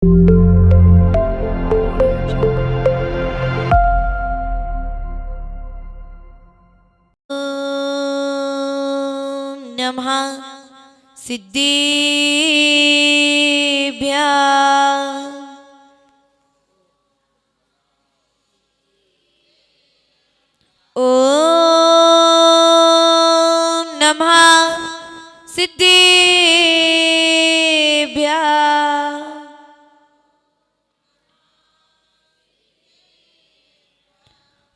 नमः सिद्धिभ्यः। ओम नमः सिद्धिभ्यः।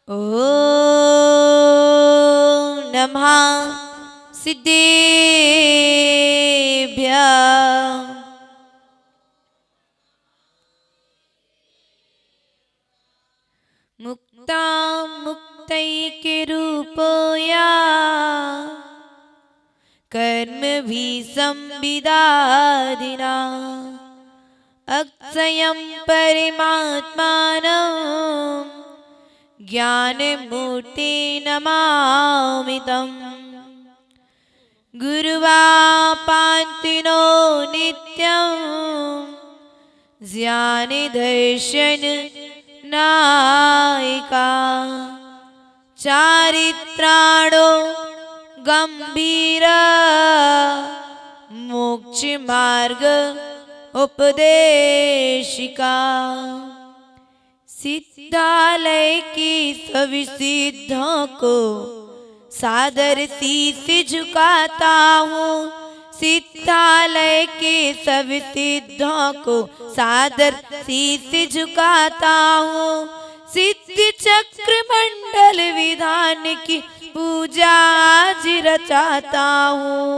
ओम नमः सिद्धिभ्यः। मुक्ता मुक्तैक्यरूपोऽया कर्मभिः संविदादिना अक्षयं परमात्मानं ज्ञानमूर्ति नमामि तम्। गुरुवापान्तिनो नित्यं ज्ञानदर्शन नायिका चारित्राणो गंभीरा मोक्ष मार्ग उपदेशिका सिद्धालय की सभी सिद्धों को सादर शीश झुकाता हूँ। सिद्धालय के सभी सिद्धों को सादर शीश झुकाता हूँ। सिद्ध चक्र मंडल विधान की पूजा आज रचाता हूँ।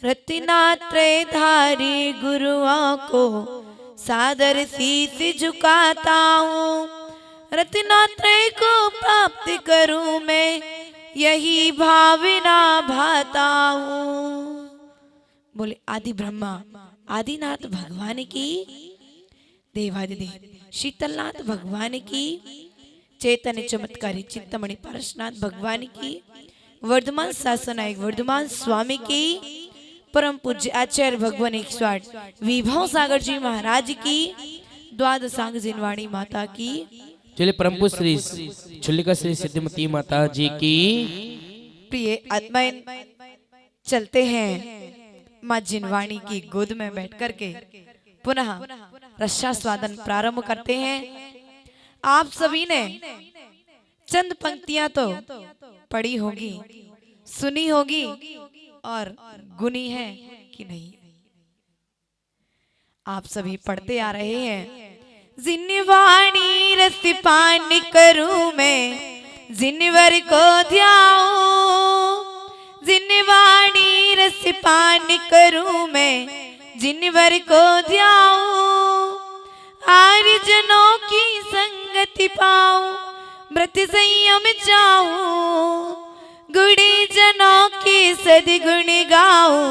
रत्नात्रयधारी गुरुओं को सादर शीश झुकाता हूँ। रत्नात्रय को प्राप्त करूं मैं यही भावना भाता हूँ। बोले आदि ब्रह्मा आदिनाथ भगवान की, देवादिदेव शीतलनाथ भगवान की, चैतन्य चमत्कारी चित्तमणि पारसनाथ भगवान की, वर्धमान शासनायक वर्धमान स्वामी की, परम पूज्य आचार्य भगवान 108 विभव सागर जी महाराज की, द्वादशांग जिनवाणी माता की, चलिए परम पूज्य श्री छुल्लिका श्री सिद्धिमती माता जी की। प्रिय आत्माएं, चलते हैं माँ जिनवाणी की गोद में बैठ करके पुनः रसास्वादन प्रारंभ करते हैं। आप सभी ने चंद पंक्तियां तो पढ़ी होगी, सुनी होगी और गुनी है कि नहीं। आप सभी पढ़ते आ रहे हैं। जिनवाणी रस पान करूं मैं जिनवर को ध्याऊं। जिनवाणी रस पान करूं मैं जिनवर को ध्याऊं। आर्यजनों की संगति पाऊं व्रत संयम चाहूं। गुणी जनों के सद्गुण गाऊं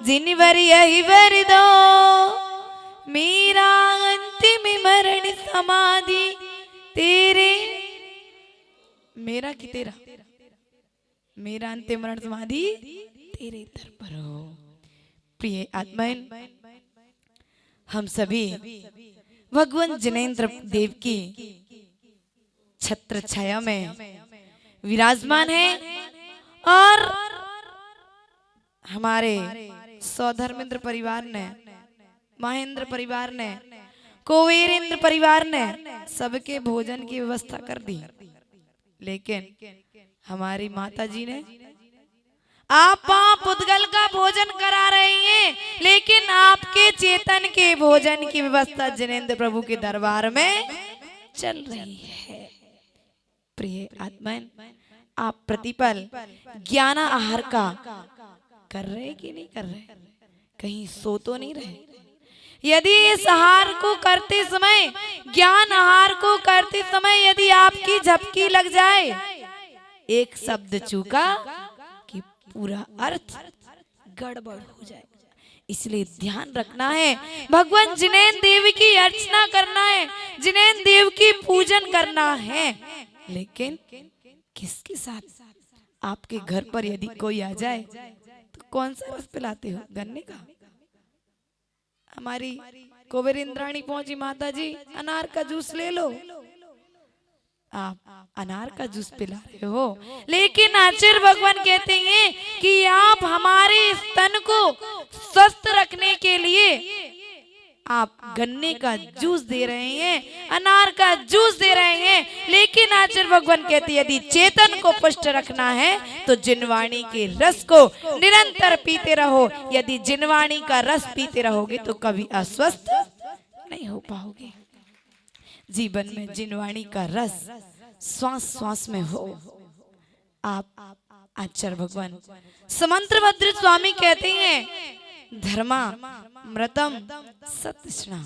जिनवर यही वर दो। मेरा अंतिम मरण समाधि तेरे, मेरा कि तेरा, मेरा अंतिम मरण समाधि तेरे दर पर हो। प्रिय आत्माएं, हम सभी भगवान जिनेंद्र देव की छत्र छाया में विराजमान है और हमारे सौधर्मेंद्र परिवार ने, महेंद्र परिवार ने, कुबेरेंद्र परिवार ने सबके भोजन की व्यवस्था कर दी। लेकिन हमारी माता जी ने आप पुद्गल का भोजन करा रही हैं, लेकिन आपके चेतन के भोजन की व्यवस्था जिनेंद्र प्रभु के दरबार में चल रही है। प्रिय आत्माएं, आप प्रतिपल ज्ञान आहार का कर रहे कि नहीं कर रहे? कहीं सो तो नहीं रहे? यदि इस आहार को करते समय, ज्ञान आहार को करते समय यदि आपकी झपकी लग जाए, एक शब्द चूका कि पूरा अर्थ गड़बड़ हो जाए। इसलिए ध्यान रखना है, भगवान जिनेंद्र देव की अर्चना करना है, जिनेंद्र देव की पूजन करना है। लेकिन किसके साथ? आपके घर पर यदि कोई आ जाए तो कौन सा रस पिलाते हो? गन्ने का? हमारी कुबेर इंद्राणी पहुंची, माता जी अनार का जूस ले लो। आप अनार का जूस पिला रहे हो, लेकिन आचार्य भगवान कहते हैं कि आप हमारे तन को स्वस्थ रखने के लिए आप गन्ने का जूस दे रहे हैं, अनार का जूस दे रहे हैं। लेकिन आचार्य भगवान कहते हैं यदि चेतन को पुष्ट रखना है तो जिनवाणी के रस को निरंतर पीते रहो। यदि जिनवाणी का रस पीते रहोगे तो कभी अस्वस्थ नहीं हो पाओगे। जीवन में जिनवाणी का रस श्वास श्वास में हो। आप आचार्य भगवान समंत्रभद्र स्वामी कहते हैं धर्मा मृतम सतृष्णा।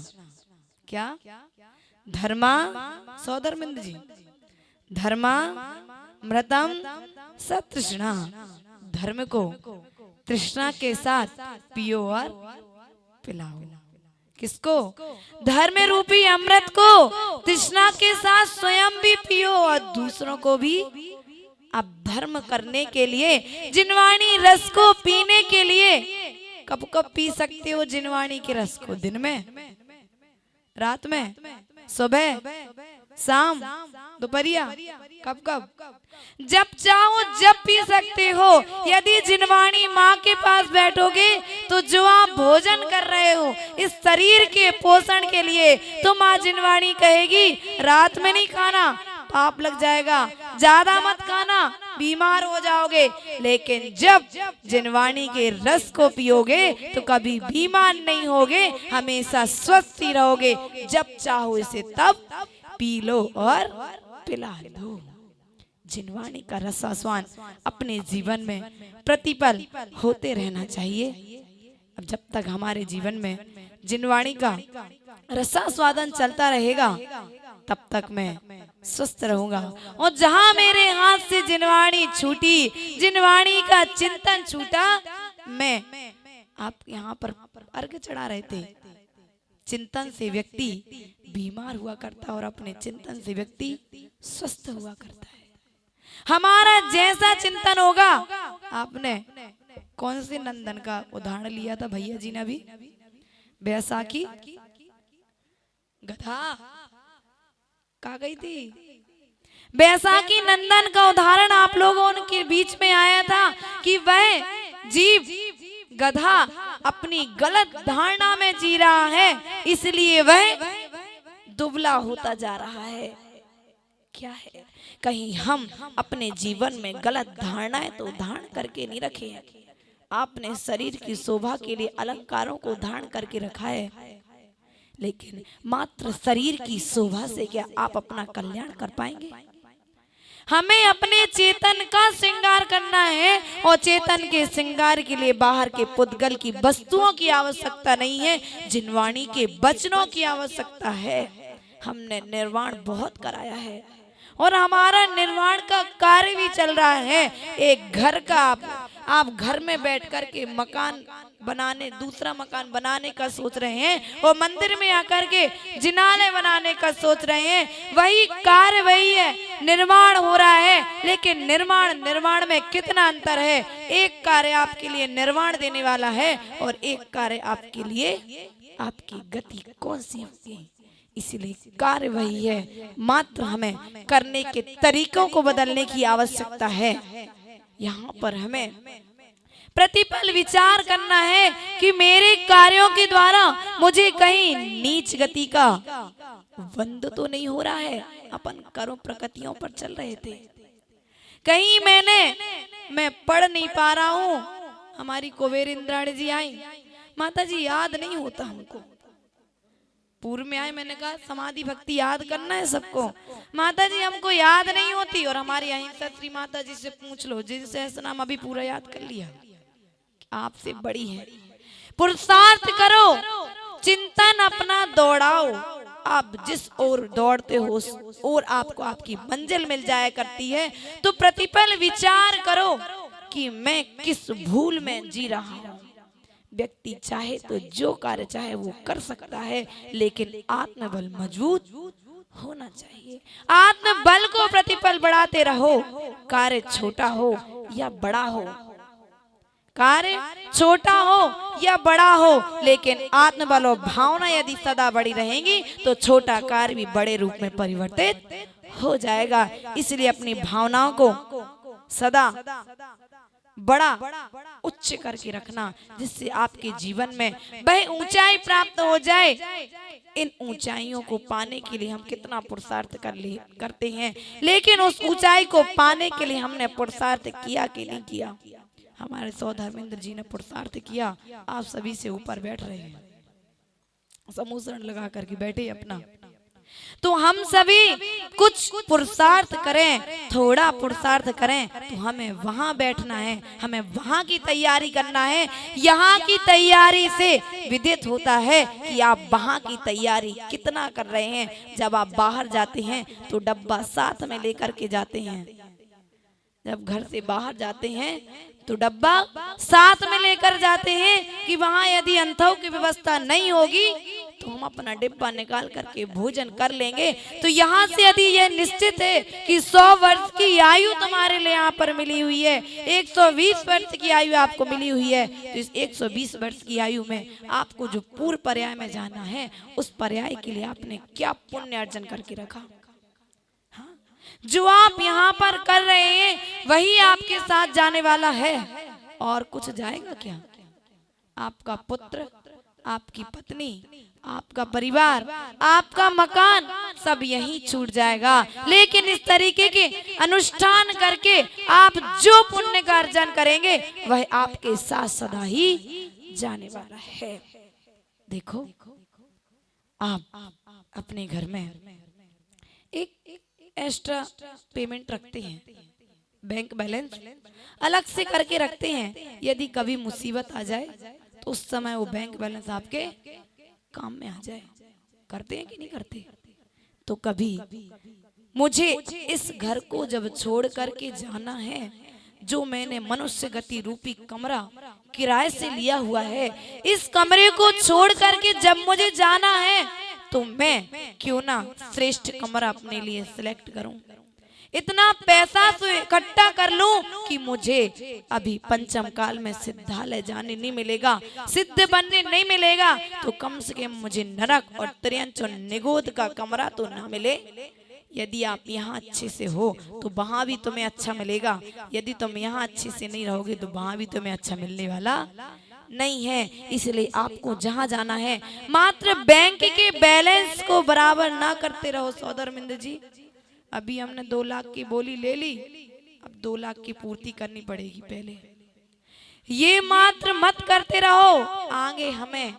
क्या? धर्मा, सौधर्मेंद्र जी, धर्मा मृतम सतृष्णा। धर्म को तृष्णा के साथ पियो और पिलाओ। किसको? धर्म रूपी अमृत को तृष्णा के साथ स्वयं भी पियो और दूसरों को भी। अब धर्म करने के लिए जिनवाणी रस को पीने के लिए कब कब पी सकते हो जिनवाणी के रस को? दिन में, रात में, सुबह, शाम, दोपहरिया, कब कब? जब चाहो जब पी सकते हो। यदि जिनवाणी माँ के पास बैठोगे तो जो आप भोजन कर रहे हो इस शरीर के पोषण के लिए, तो माँ जिनवाणी कहेगी रात में नहीं खाना, पाप लग जाएगा, ज्यादा मत खाना, बीमार हो जाओगे। लेकिन जब जिनवाणी के रस को पियोगे तो कभी बीमार नहीं होगे, हमेशा स्वस्थ ही रहोगे। जब चाहो इसे तब पी लो और पिला दो। जिनवाणी का रसास्वाद अपने जीवन में प्रतिपल होते रहना चाहिए। अब जब तक हमारे जीवन में जिनवाणी का रसास्वादन चलता रहेगा तब तक मैं स्वस्थ रहूंगा। और जहां मेरे हाथ से जिनवाणी छूटी, जिनवाणी का चिंतन छूटा, मैं आप यहाँ पर अर्घ चढ़ा रहे थे। चिंतन से व्यक्ति बीमार हुआ करता और अपने चिंतन से व्यक्ति स्वस्थ हुआ करता है। हमारा जैसा चिंतन होगा। आपने कौन से नंदन का उदाहरण लिया था भैया जी ने अभी? बैसाखी गधा कहा गई थी। बैसाखी नंदन का उदाहरण आप लोगों के बीच में आया था कि वह जीव गधा अपनी गलत धारणा में जी रहा है, इसलिए वह दुबला होता जा रहा है। क्या है? कहीं हम अपने जीवन में गलत धारणाएं तो धारण करके नहीं रखे हैं। आपने शरीर की शोभा के लिए अलंकारों को धारण करके रखा है, लेकिन मात्र शरीर की शोभा से क्या आप अपना कल्याण कर पाएंगे? हमें अपने चेतन का श्रृंगार करना है और चेतन के श्रृंगार के लिए बाहर के पुद्गल की वस्तुओं की आवश्यकता नहीं है, जिनवाणी के वचनों की आवश्यकता है। हमने निर्वाण बहुत कराया है और हमारा निर्माण का कार्य भी चल रहा है। एक घर का आप घर में बैठ कर के मकान बनाने, दूसरा मकान बनाने का सोच रहे हैं और मंदिर में आकर के जिनालय बनाने का सोच रहे हैं। वही कार्य वही है, निर्माण हो रहा है, लेकिन निर्माण में कितना अंतर है। एक कार्य आपके लिए निर्माण देने वाला है और एक कार्य आपके लिए आपकी गति कौन सी होगी। इसलिए कार्य वही है, मात्र हमें करने के तरीकों को बदलने की आवश्यकता है। यहाँ पर हमें प्रतिपल विचार करना है कि मेरे कार्यों के द्वारा मुझे कहीं नीच गति का वंद तो नहीं हो रहा है। अपन कर्म प्रकृतियों पर चल रहे थे, कहीं मैं पढ़ नहीं पा रहा हूँ। हमारी कुबेर इंद्राणी जी आई, माता जी याद नहीं होता हमको। पूर्व में आए, मैंने कहा समाधि भक्ति याद करना है सबको। माता जी हमको याद नहीं होती। और हमारी अहिंसा श्री माता जी से पूछ लो, जिनसे सहस्रनाम अभी पूरा याद कर लिया, आपसे बड़ी है। पुरुषार्थ करो, चिंतन अपना दौड़ाओ। आप जिस ओर दौड़ते हो उस ओर आपको आपकी मंजिल मिल जाया करती है। तो प्रतिपल विचार करो कि मैं किस भूल में जी रहा हूँ। व्यक्ति चाहे तो जो कार्य चाहे वो कर सकता है, लेकिन आत्मबल मजबूत होना चाहिए। आत्मबल को प्रतिपल बढ़ाते रहो, कार्य छोटा हो या बड़ा हो। कार्य छोटा हो या बड़ा हो, लेकिन आत्मबल और भावना यदि सदा बड़ी रहेंगी तो छोटा कार्य भी बड़े रूप में परिवर्तित हो जाएगा। इसलिए अपनी भावनाओं को सदा बड़ा उच्च करके रखना, जिससे आपके जीवन में वह ऊंचाई प्राप्त हो जाए। इन ऊंचाइयों को पाने के लिए हम कितना पुरुषार्थ करते हैं, लेकिन उस ऊंचाई को पाने के लिए हमने पुरुषार्थ किया कि नहीं किया? हमारे सौ धर्मेंद्र जी ने पुरुषार्थ किया, आप सभी से ऊपर बैठ रहे हैं, समूसरण लगा करके बैठे अपना। तो हम सभी कुछ पुरुषार्थ करें, थोड़ा पुरुषार्थ करें तो हमें वहां बैठना है, हमें वहां की तैयारी करना है। यहाँ की तैयारी से विदित होता है कि आप वहां की तैयारी कितना कर रहे हैं। जब आप बाहर जाते हैं तो डब्बा साथ में लेकर के जाते हैं, जब घर से बाहर जाते हैं तो डब्बा साथ में लेकर जाते हैं कि वहां यदि अंथों की व्यवस्था नहीं होगी तो हम अपना डिब्बा निकाल करके भोजन कर लेंगे। तो यहाँ से यदि यह निश्चित है कि 100 वर्ष की आयु तुम्हारे लिए यहाँ पर मिली हुई है, 120 वर्ष की आयु आपको मिली हुई है, तो इस 120 वर्ष की आयु में आपको जो पूर्व पर्याय में जाना है, उस पर्याय के लिए आपने क्या पुण्य अर्जन करके रखा? जो आप यहाँ पर कर रहे हैं वही आपके साथ जाने वाला है, और कुछ जाएगा क्या? आपका पुत्र, आपकी पत्नी, आपका परिवार, आपका मकान सब यही छूट जाएगा। लेकिन इस तरीके के अनुष्ठान करके आप जो पुण्य का अर्जन करेंगे वह आपके साथ सदा ही जाने वाला है। देखो, आप अपने घर में एक एक्स्ट्रा पेमेंट रखते हैं, बैंक बैलेंस अलग से करके रखते हैं। यदि कभी मुसीबत आ जाए तो उस समय वो बैंक बैलेंस आपके काम में आ जाए। करते हैं कि नहीं करते? तो कभी मुझे इस घर को जब छोड़ करके जाना है, जो मैंने मनुष्य गति रूपी कमरा किराए से लिया हुआ है, इस कमरे को छोड़ करके जब मुझे जाना है तो मैं क्यों ना श्रेष्ठ कमरा अपने लिए सिलेक्ट करूं, इतना पैसा इकट्ठा कर लूं कि मुझे अभी पंचम काल में सिद्धालय जाने नहीं मिलेगा, सिद्ध बनने नहीं मिलेगा, तो कम से कम मुझे नरक और त्रियंच और निगोद का कमरा तो ना मिले। यदि आप यहाँ अच्छे से हो तो वहां भी तुम्हें अच्छा मिलेगा, यदि तुम यहाँ अच्छे से नहीं रहोगे तो वहां भी तुम्हें अच्छा मिलने वाला नहीं है। इसलिए आपको जहां जाना है मात्र बैंक के बैलेंस को बराबर ना करते रहो। सौधर्मेंद्र जी, अभी हमने 2 लाख की बोली ले ली, अब 2 लाख की पूर्ति करनी पड़ेगी पहले। ये मात्र मत करते रहो, आगे हमें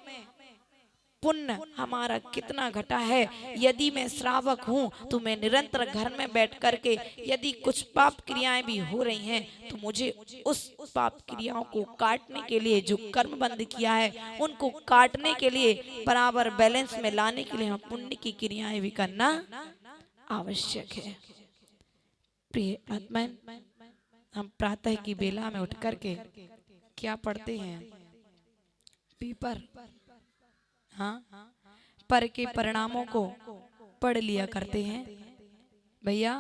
पुण्य हमारा कितना घटा है। यदि मैं श्रावक हूँ तो मैं निरंतर घर में बैठ करके यदि कुछ पाप क्रियाएं भी हो रही हैं तो मुझे उस पाप क्रियाओं को काटने के लिए, जो कर्म बंद किया है उनको काटने के लिए, बराबर बैलेंस में लाने के लिए हम पुण्य की क्रियाएं भी करना आवश्यक है। प्रिय आत्मा, हम प्रातः की बेला में उठ करके क्या पढ़ते हैं? पेपर, हाँ, पर के परिणामों को पढ़ लिया करते हैं भैया।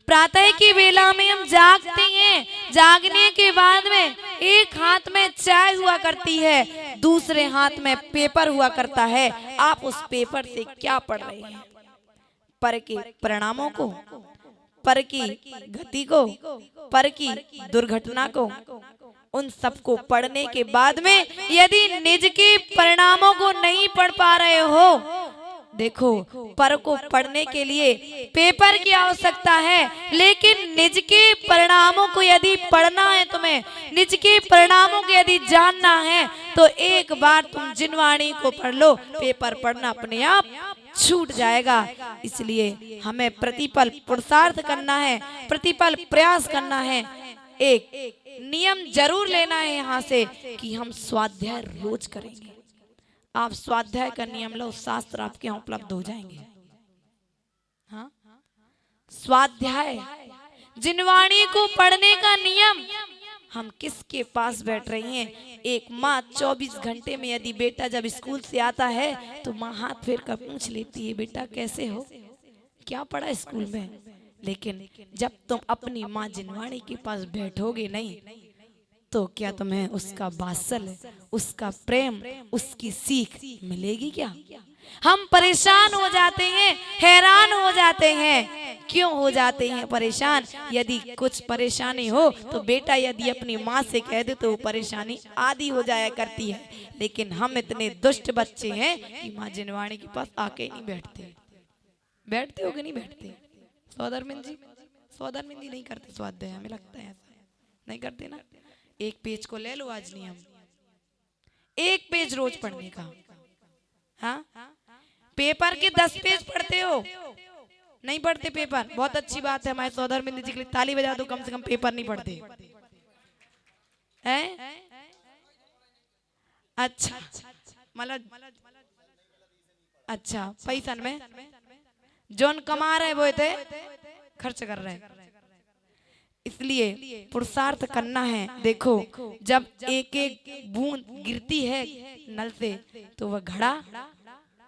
प्रातः की बेला में हम जागते हैं, जागने के बाद में एक हाथ में चाय हुआ करती है, दूसरे हाथ में पेपर हुआ करता है। आप उस पेपर से क्या पढ़ रहे हैं? पर के परिणामों को, पर की गति को, पर की दुर्घटना को, उन सबको पढ़ने के बाद में यदि निज के परिणामों को नहीं पढ़ पा रहे हो, देखो, पर को पढ़ने के लिए पेपर की आवश्यकता है, लेकिन निज के परिणामों को यदि पढ़ना है, तुम्हें निज के परिणामों को यदि जानना है तो एक बार तुम जिनवाणी को पढ़ लो, पेपर पढ़ना अपने आप छूट जाएगा। इसलिए हमें प्रतिपल पुरुषार्थ करना है, प्रतिपल प्रयास करना है। एक नियम जरूर लेना है यहाँ से कि हम स्वाध्याय रोज करेंगे। आप स्वाध्याय का नियम लो, शास्त्र आपके यहाँ उपलब्ध हो जाएंगे। हाँ, स्वाध्याय जिनवाणी को पढ़ने का नियम। हम किसके पास बैठ रही हैं? एक माँ 24 घंटे में यदि बेटा जब स्कूल से आता है तो माँ हाथ फेर कर पूछ लेती है, बेटा कैसे हो, क्या पढ़ा स्कूल में? लेकिन जब तुम अपनी माँ जिनवाणी के पास बैठोगे नहीं तो क्या तुम्हें उसका वात्सल्य, उसका प्रेम, उसकी सीख मिलेगी क्या? हम परेशान हो जाते हैं, हैरान हो जाते हैं। क्यों हो जाते हैं परेशान? यदि कुछ परेशानी हो तो बेटा यदि अपनी माँ से कह दे तो वो परेशानी आधी हो जाया करती है। लेकिन हम इतने दुष्ट बच्चे हैं कि माँ जिनवाणी के पास आके ही नहीं बैठते। बैठते हो कि नहीं बैठते? सौधर्मिन जी, सौधर्मिन जी नहीं करते स्वाध्याय, हमें लगता है ऐसा नहीं करते ना। एक पेज को ले लो आज नियम, एक पेज रोज पढ़ने का। हाँ, पेपर के 10 पेज पढ़ते हो? नहीं पढ़ते पेपर, बहुत अच्छी बात है। हमारे सौधर्मिन जी के लिए ताली बजा दो, कम से कम पेपर नहीं पढ़ते हैं। अच्छा, मतलब अच्छा, पैसा में जोन कमा रहे वो थे खर्च कर रहे हैं। इसलिए पुरुषार्थ करना है। देखो, जब एक एक बूंद गिरती है नल से तो वह घड़ा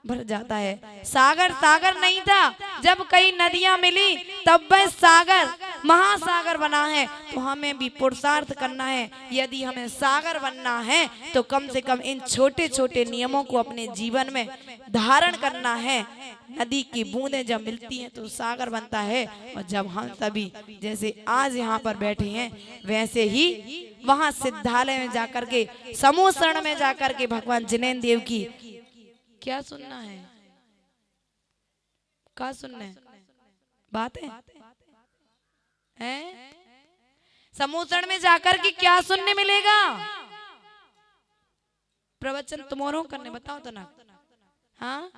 भर जाता है। सागर सागर नहीं था, जब कई नदियां मिली तब वह सागर महासागर बना है। तो हमें भी पुरुषार्थ करना है। यदि हमें सागर बनना है तो कम से कम इन छोटे छोटे नियमों को अपने जीवन में धारण करना है। नदी की बूंदें जब मिलती हैं तो सागर बनता है। और जब हम सभी जैसे आज यहाँ पर बैठे हैं, वैसे ही वहां सिद्धालय में जाकर के, समूह शरण में जाकर के भगवान जिनेंद्र देव की क्या सुनना है? क्या सुनना है? बात है? समूह शरण में जाकर के क्या सुनने मिलेगा? प्रवचन तुम्हारों करने, बताओ तो ना। हाँ,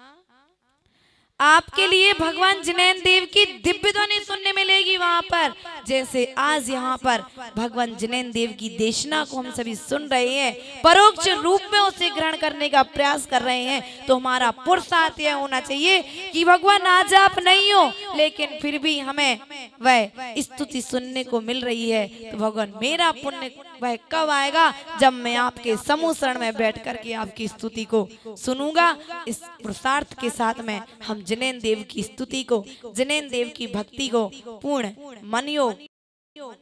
आपके लिए भगवान जिनेंद्र देव की दिव्य ध्वनि सुनने मिलेगी वहां पर। जैसे आज यहाँ पर भगवान जिनेंद्र देव की देशना को हम सभी सुन रहे हैं, परोक्ष रूप में उसे ग्रहण करने का प्रयास कर रहे हैं। तो हमारा पुरुषार्थ यह होना चाहिए कि भगवान आज आप नहीं हो, लेकिन फिर भी हमें वह स्तुति सुनने को मिल रही है। तो भगवान मेरा पुण्य वह कब आएगा? जब मैं आपके समूह शरण में बैठ करके आपकी स्तुति को सुनूंगा। इस पुरुषार्थ के साथ में हम जिनेंद्र देव की स्तुति को, जिनेंद्र देव की भक्ति को पूर्ण मन योग,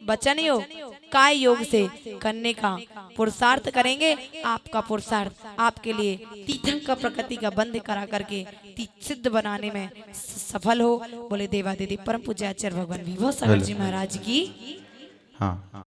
वचन योग, काय योग से करने का पुरुषार्थ करेंगे। आपका पुरुषार्थ आपके लिए तीर्थंकर प्रकृति का बंध करा करके सिद्ध बनाने में सफल हो। बोले देवादिदेव परम पूज्य आचार्य भगवान विभव सागर जी महाराज की। हाँ।